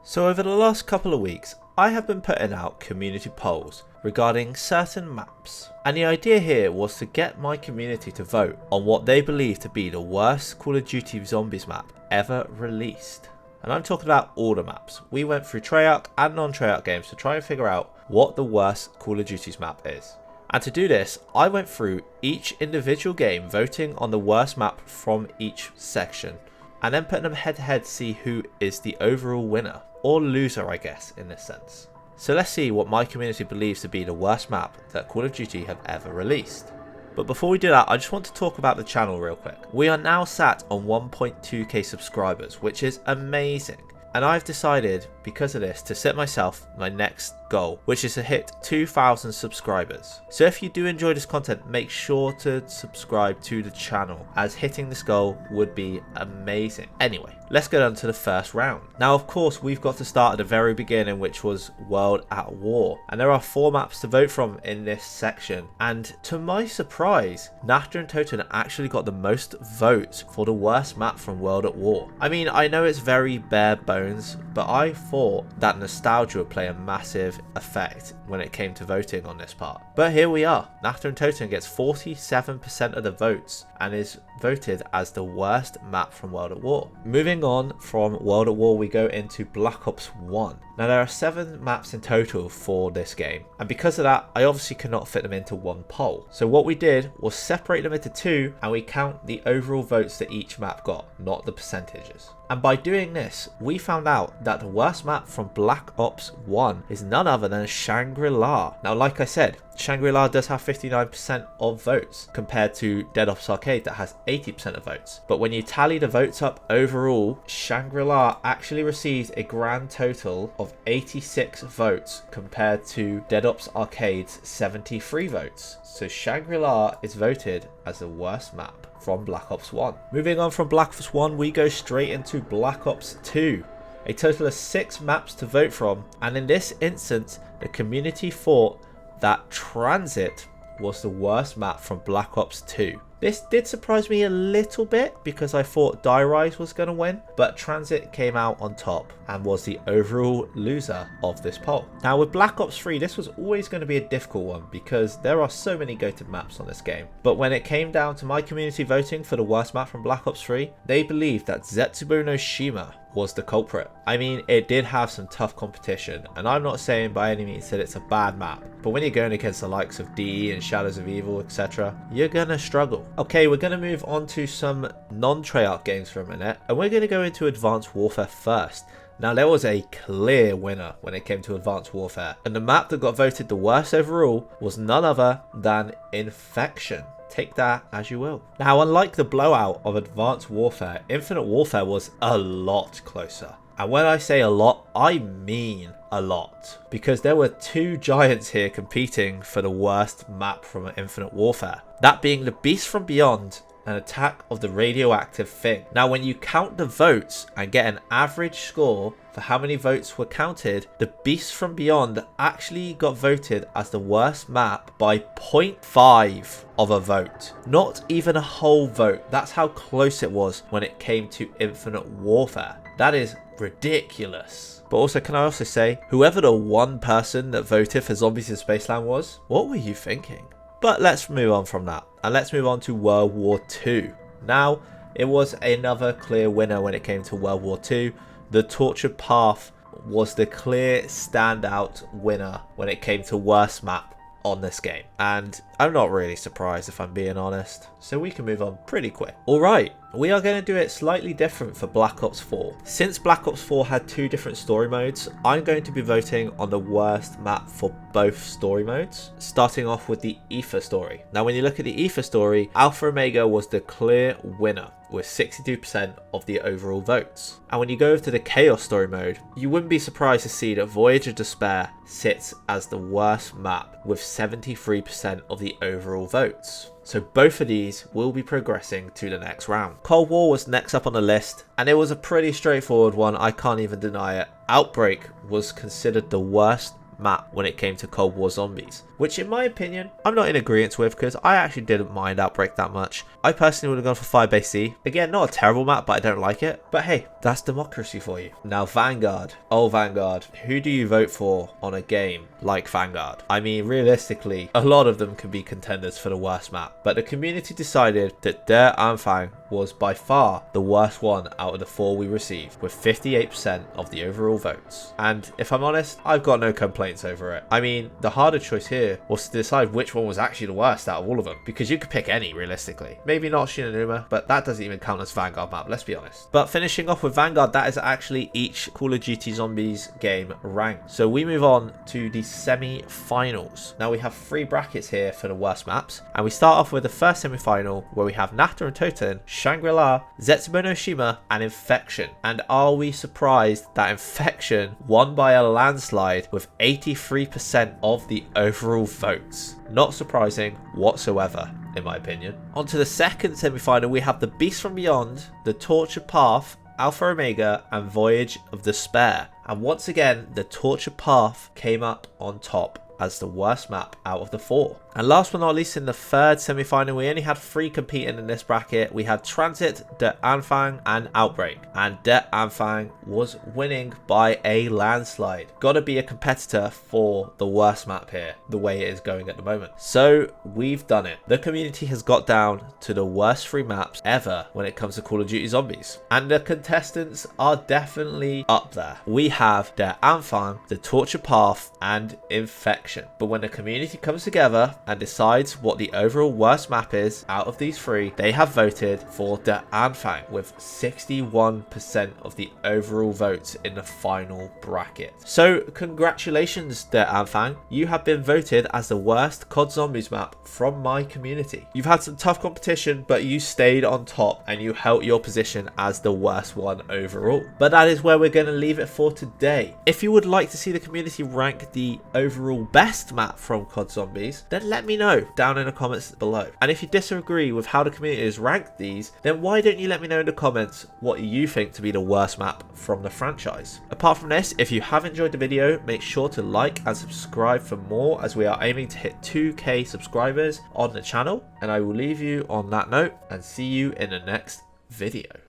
So over the last couple of weeks, I have been putting out community polls regarding certain maps. And the idea here was to get my community to vote on what they believe to be the worst Call of Duty Zombies map ever released. And I'm talking about all the maps. We went through Treyarch and non-Treyarch games to try and figure out what the worst Call of Duty's map is. And to do this, I went through each individual game voting on the worst map from each section, and then putting them head to head to see who is the overall winner, or loser I guess in this sense. So let's see what my community believes to be the worst map that Call of Duty have ever released. But before we do that, I just want to talk about the channel real quick. We are now sat on 1.2k subscribers, which is amazing. And I've decided, because of this, to set myself my next goal, which is to hit 2,000 subscribers. So if you do enjoy this content, make sure to subscribe to the channel, as hitting this goal would be amazing. Anyway, let's get on to the first round. Now, of course, we've got to start at the very beginning, which was World at War. And there are 4 maps to vote from in this section. And to my surprise, Nafta and Toten actually got the most votes for the worst map from World at War. I mean, I know it's very bare bones, but I thought that nostalgia would play a massive effect when it came to voting on this part. But here we are. Nafta and Toten gets 47% of the votes and is voted as the worst map from World at War. Moving on from World at War, we go into Black Ops 1. Now there are 7 maps in total for this game, and because of that I obviously cannot fit them into one poll. So what we did was separate them into 2, and we count the overall votes that each map got, not the percentages. And by doing this, we found out that the worst map from Black Ops 1 is none other than Shangri-La. Now, like I said, Shangri-La does have 59% of votes compared to Dead Ops Arcade that has 80% of votes. But when you tally the votes up overall, Shangri-La actually receives a grand total of 86 votes compared to Dead Ops Arcade's 73 votes. So Shangri-La is voted as the worst map from Black Ops 1. Moving on from Black Ops 1, we go straight into Black Ops 2. A total of 6 maps to vote from, and in this instance, the community thought that Transit was the worst map from Black Ops 2. This did surprise me a little bit because I thought Die Rise was going to win, but Transit came out on top and was the overall loser of this poll. Now with Black Ops 3, this was always going to be a difficult one because there are so many goated maps on this game. But when it came down to my community voting for the worst map from Black Ops 3, they believed that Zetsubo no Shima was the culprit. I mean, it did have some tough competition, and I'm not saying by any means that it's a bad map, but when you're going against the likes of DE and Shadows of Evil, etc., you're gonna struggle. Okay, we're gonna move on to some non-Treyarch games for a minute, and we're gonna go into Advanced Warfare first. Now there was a clear winner when it came to Advanced Warfare, and the map that got voted the worst overall was none other than Infection. Take that as you will. Now, unlike the blowout of Advanced Warfare, Infinite Warfare was a lot closer. And when I say a lot, I mean a lot. Because there were 2 giants here competing for the worst map from Infinite Warfare. That being the Beast from Beyond and Attack of the Radioactive Thing. Now, when you count the votes and get an average score for how many votes were counted, the Beast from Beyond actually got voted as the worst map by 0.5 of a vote. Not even a whole vote. That's how close it was when it came to Infinite Warfare. That is ridiculous. But also, can I also say, whoever the one person that voted for Zombies in Spaceland was, what were you thinking? But let's move on from that, and let's move on to World War II. Now, it was another clear winner when it came to World War II. The Tortured Path was the clear standout winner when it came to worst map on this game. And I'm not really surprised if I'm being honest. So we can move on pretty quick. Alright, we are going to do it slightly different for Black Ops 4. Since Black Ops 4 had 2 different story modes, I'm going to be voting on the worst map for both story modes, starting off with the Ether story. Now when you look at the Ether story, Alpha Omega was the clear winner with 62% of the overall votes. And when you go over to the Chaos story mode, you wouldn't be surprised to see that Voyage of Despair sits as the worst map with 73% of the overall votes. So both of these will be progressing to the next round. Cold War was next up on the list, and it was a pretty straightforward one, I can't even deny it. Outbreak was considered the worst map when it came to Cold War Zombies, which in my opinion, I'm not in agreement with because I actually didn't mind Outbreak that much. I personally would have gone for 5 Base C. Again, not a terrible map, but I don't like it. But hey, that's democracy for you. Now Vanguard. Oh, Vanguard. Who do you vote for on a game like Vanguard? I mean, realistically, a lot of them can be contenders for the worst map, but the community decided that Der Anfang was by far the worst one out of the 4 we received, with 58% of the overall votes. And if I'm honest, I've got no complaints over it. I mean, the harder choice here was to decide which one was actually the worst out of all of them, because you could pick any realistically. Maybe not Shinonuma, but that doesn't even count as Vanguard map, let's be honest. But finishing off with Vanguard, that is actually each Call of Duty Zombies game ranked. So we move on to the semi-finals. Now we have 3 brackets here for the worst maps, and we start off with the first semi-final where we have Nafta and Toten, Shangri-La, Zetsubo no Shima, and Infection. And are we surprised that Infection won by a landslide with 83% of the overall votes? Not surprising whatsoever, in my opinion. On to the second semi-final, we have the Beast from Beyond, the Tortured Path, Alpha Omega, and Voyage of Despair. And once again, the Tortured Path came up on top as the worst map out of the 4. And last but not least, in the third semi-final, we only had 3 competing in this bracket. We had Transit, Der Anfang, and Outbreak. And Der Anfang was winning by a landslide. Gotta be a competitor for the worst map here, the way it is going at the moment. So we've done it. The community has got down to the worst 3 maps ever when it comes to Call of Duty Zombies. And the contestants are definitely up there. We have Der Anfang, the Torture Path, and Infection. But when the community comes together and decides what the overall worst map is out of these 3, they have voted for Der Anfang with 61% of the overall votes in the final bracket. So congratulations, Der Anfang. You have been voted as the worst COD Zombies map from my community. You've had some tough competition, but you stayed on top and you held your position as the worst one overall. But that is where we're going to leave it for today. If you would like to see the community rank the overall best map from COD Zombies, then let me know down in the comments below. And if you disagree with how the community has ranked these, then why don't you let me know in the comments what you think to be the worst map from the franchise. Apart from this, if you have enjoyed the video, make sure to like and subscribe for more, as we are aiming to hit 2k subscribers on the channel. And I will leave you on that note and see you in the next video.